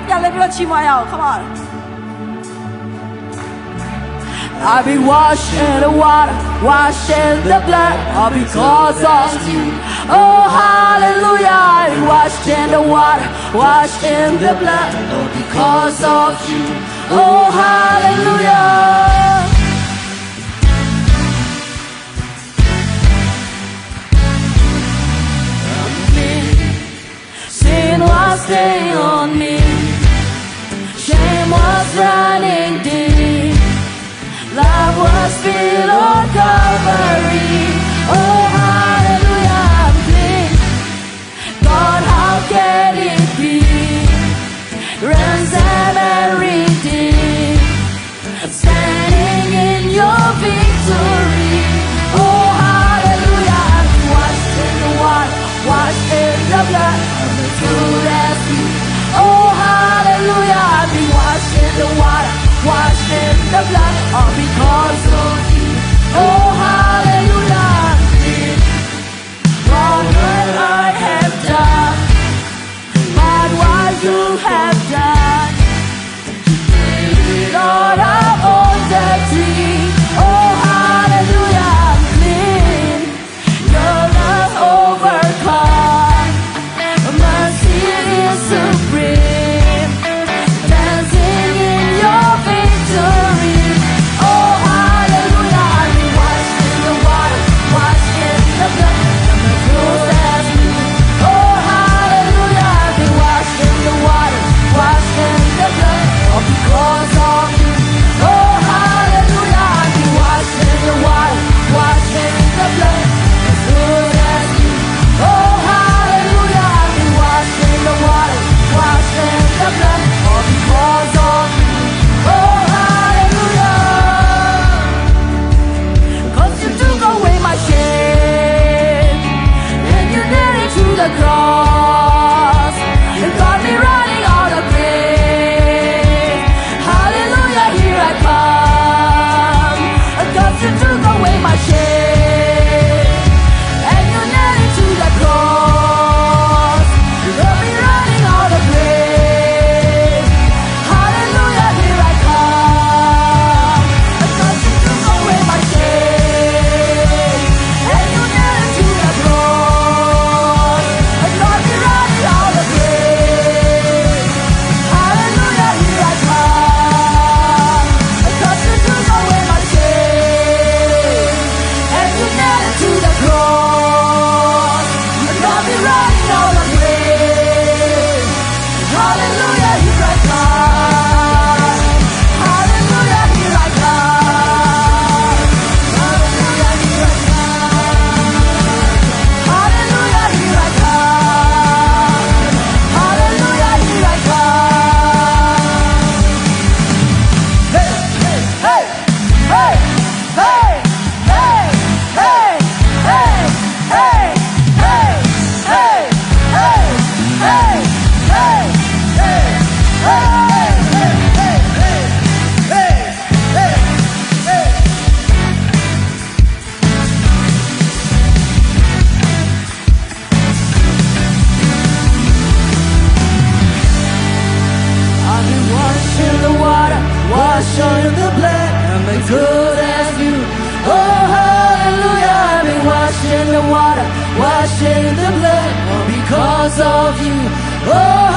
Come on. I've been washed in the water, washed in the blood, all because of you. Oh, hallelujah. I've been washed in the water, washed in the blood, all because of you. Oh, hallelujah. Sin was staying on me, shame was running deep, love was filled on Calvary. Oh, hallelujah, I'm clean. God, how can it be? Ransom and redeemed, I'm standing in your victory. Oh, hallelujah, I'm washed in the water, washed in the blood, I'm as good as you. Oh, hallelujah, I've been washed in the water, washed in the blood, all because of you. Oh, hallelujah, I'm clean. Lord, what I have done, but what you have done, Lord, I'm on the tree. Oh, hallelujah, I'm clean. Your love overcome, mercy is supreme, dancing in your victory. Oh, hallelujah, I've been washed in the water, washed in the blood, I'm as good as you. Oh, hallelujah, I've been washed in the water, washed in the blood, all because of you. Oh, hallelujah, I've been washed in the water, washed in the blood, as good as you. Oh, hallelujah, I've been washed in the water, washed in the blood, all because of you. Oh, hallelujah. 'Cause you took away my shame, and you nailed it to the cross, and got me running out of grace. Hallelujah, here I come. 'Cause you took away my shame, and you nailed it to the cross, you got me running out of grace. Hallelujah, here I come. 'Cause you took away my shame, and you nailed it to the cross, you got me running out of grace. Hallelujah, here I come. 'Cause you took away my shame, and you nailed it to the cross, you got me running out of grace. Hallelujah, here I come. Hallelujah, here I come. Hallelujah, here I come. Hallelujah, here I come. Hallelujah, here I come. Hey, hey, hey, hey, hey, hey, hey, hey, hey, hey, hey, hey, hey, hey, hey, I've been washed in the water, washed in the blood, I'm as good as you. Oh, hallelujah, I've been washed in the water, washed in the blood, all because of you. Oh,